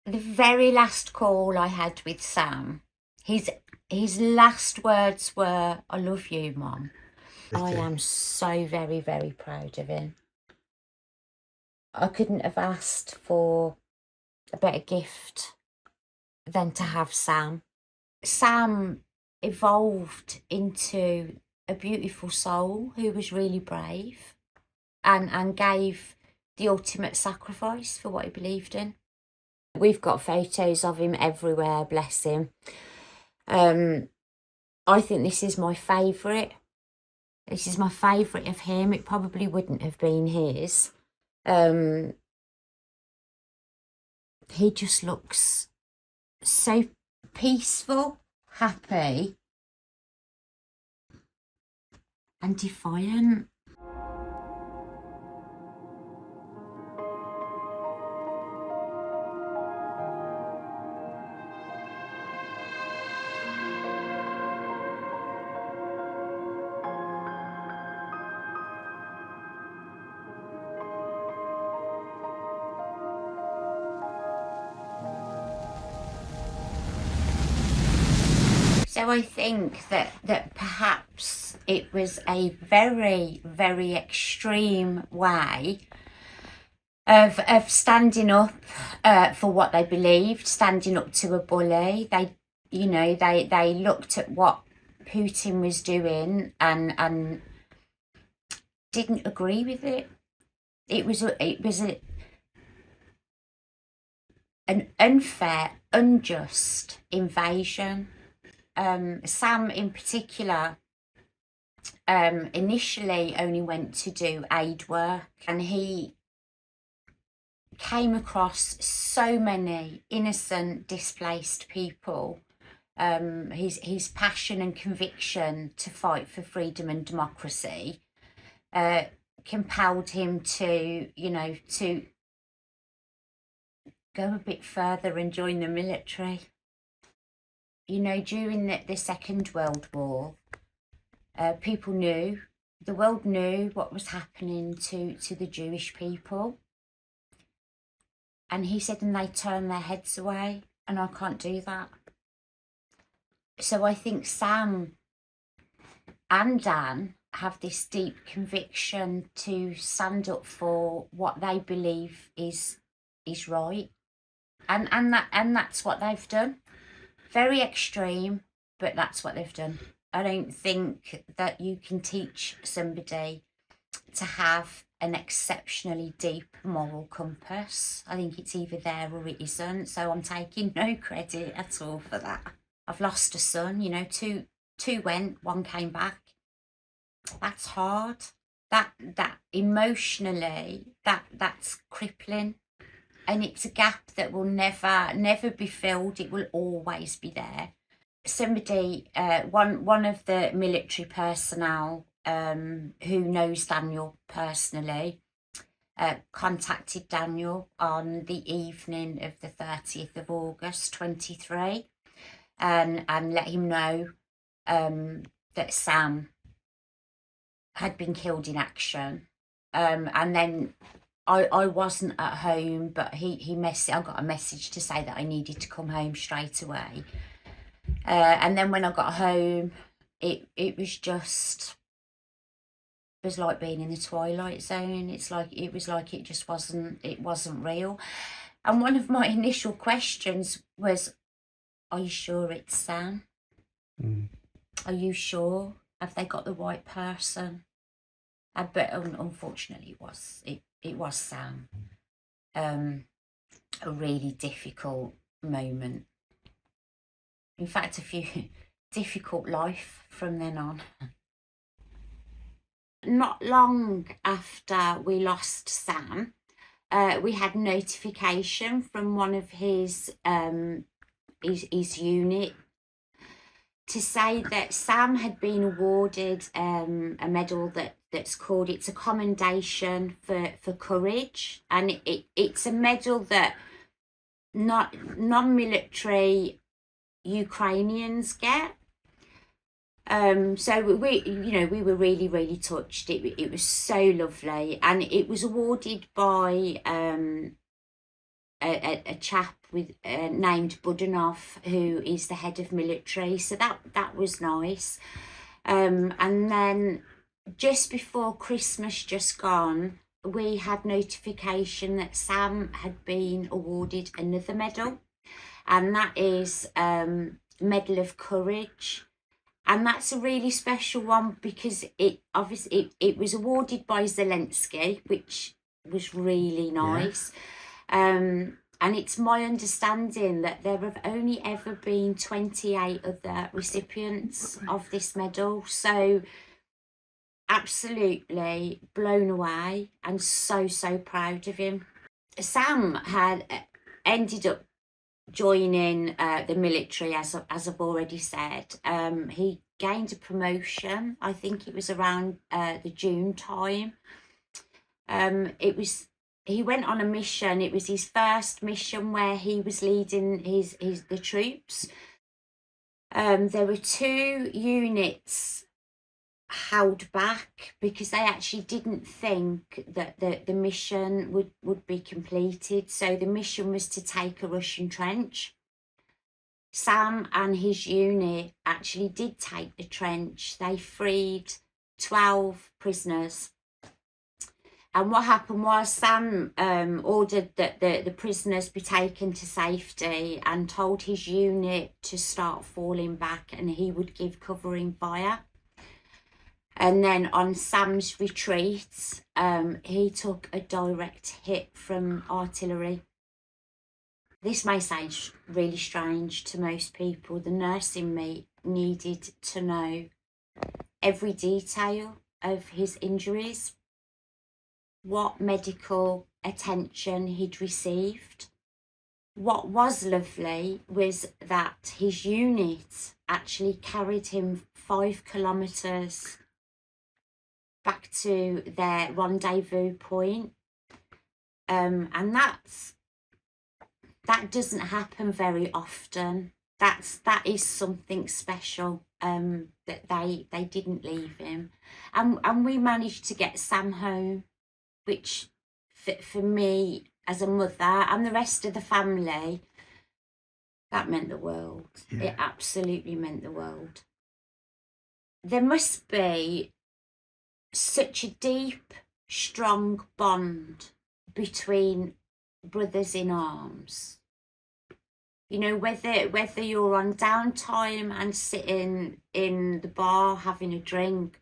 The very last call I had with Sam, his last words were, "I love you, Mum." I am so very, very proud of him. I couldn't have asked for a better gift than to have Sam. Sam evolved into a beautiful soul who was really brave and gave the ultimate sacrifice for what he believed in. We've got photos of him everywhere, bless him. I think this is my favourite. This is my favourite of him. It probably wouldn't have been his. He just looks so peaceful, happy, and defiant. So I think that perhaps it was a very, very extreme way of standing up for what they believed, standing up to a bully. They looked at what Putin was doing and didn't agree with it. It was an unfair, unjust invasion. Sam in particular initially only went to do aid work, and he came across so many innocent, displaced people. His passion and conviction to fight for freedom and democracy compelled him to go a bit further and join the military. During the Second World War, the world knew what was happening to the Jewish people. And he said, and they turned their heads away, and I can't do that. So I think Sam and Dan have this deep conviction to stand up for what they believe is right. And that's what they've done. Very extreme, but that's what they've done. I don't think that you can teach somebody to have an exceptionally deep moral compass. I think it's either there or it isn't. So I'm taking no credit at all for that. I've lost a son, two went, one came back. That's hard. That emotionally, that's crippling. And it's a gap that will never be filled. It will always be there. Somebody, one of the military personnel who knows Daniel personally, contacted Daniel on the evening of the 30th of August 23 and let him know that Sam had been killed in action. And then I wasn't at home, but I got a message to say that I needed to come home straight away. And then when I got home, it was like being in the Twilight Zone. It just wasn't real. And one of my initial questions was, are you sure it's Sam? Are you sure? Have they got the right person? But unfortunately it was Sam. A really difficult moment. In fact, a few difficult life from then on. Not long after we lost Sam, we had notification from one of his unit to say that Sam had been awarded a medal that's called, it's a commendation for courage, and it's a medal that non-military Ukrainians get. So we were really, really touched. It was so lovely, and it was awarded by a chap with named Budanov, who is the head of military. So that was nice. And then just before Christmas just gone, we had notification that Sam had been awarded another medal, and that is Medal of Courage. And that's a really special one because it obviously it was awarded by Zelensky, which was really nice. Yeah. And it's my understanding that there have only ever been 28 other recipients of this medal. So absolutely blown away and so proud of him. Sam had ended up joining the military, as I've already said. He gained a promotion. I think it was around the June time. He went on a mission. It was his first mission where he was leading the troops. There were 2 units held back because they actually didn't think that the mission would be completed. So the mission was to take a Russian trench. Sam and his unit actually did take the trench. They freed 12 prisoners. And what happened was Sam ordered that the prisoners be taken to safety and told his unit to start falling back, and he would give covering fire. And then on Sam's retreat, he took a direct hit from artillery. This may sound really strange to most people. The nurse in me needed to know every detail of his injuries, what medical attention he'd received. What was lovely was that his unit actually carried him 5 kilometres back to their rendezvous point, and that doesn't happen very often. That is something special, that they didn't leave him, and we managed to get Sam home, which for me as a mother and the rest of the family, that meant the world. Yeah. It absolutely meant the world. There must be such a deep, strong bond between brothers in arms. You know, whether you're on downtime and sitting in the bar having a drink,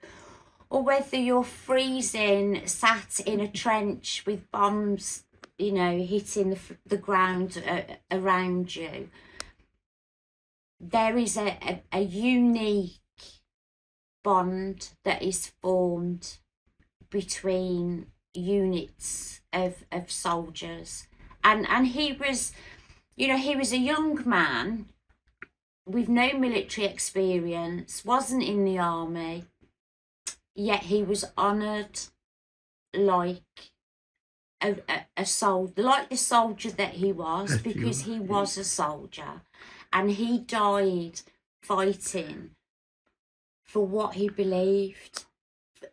or whether you're freezing, sat in a trench with bombs, you know, hitting the ground around you, there is a unique bond that is formed between units of soldiers. And he was, you know, he was a young man with no military experience, wasn't in the army, yet he was honoured like a soldier, like the soldier that he was, because he was a soldier, and he died fighting for what he believed,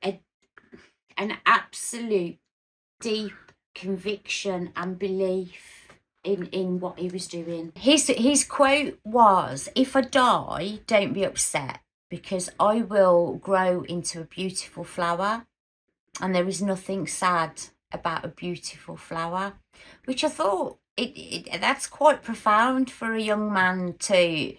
an absolute deep conviction and belief in what he was doing. His quote was, "If I die, don't be upset, because I will grow into a beautiful flower, and there is nothing sad about a beautiful flower," which I thought that's quite profound for a young man to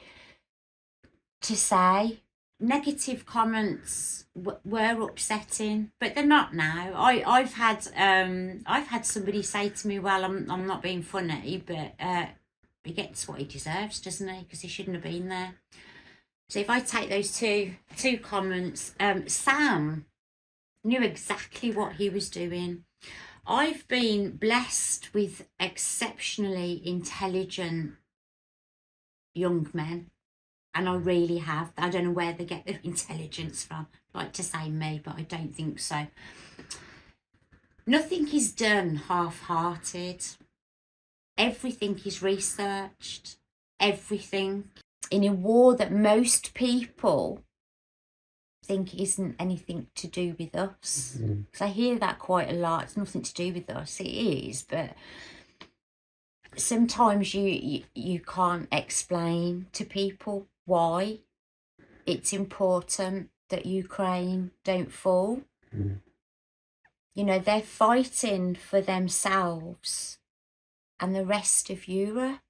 say. Negative comments were upsetting, but they're not now. I've had somebody say to me, "Well, I'm not being funny, but he gets what he deserves, doesn't he? Because he shouldn't have been there." So if I take those two comments, Sam knew exactly what he was doing. I've been blessed with exceptionally intelligent young men, and I really have. I don't know where they get their intelligence from. I'd like to say me, but I don't think so. Nothing is done half-hearted. Everything is researched. Everything. In a war that most people think isn't anything to do with us. Because I hear that quite a lot. It's nothing to do with us. It is, but sometimes you can't explain to people why it's important that Ukraine don't fall. You know, they're fighting for themselves and the rest of Europe.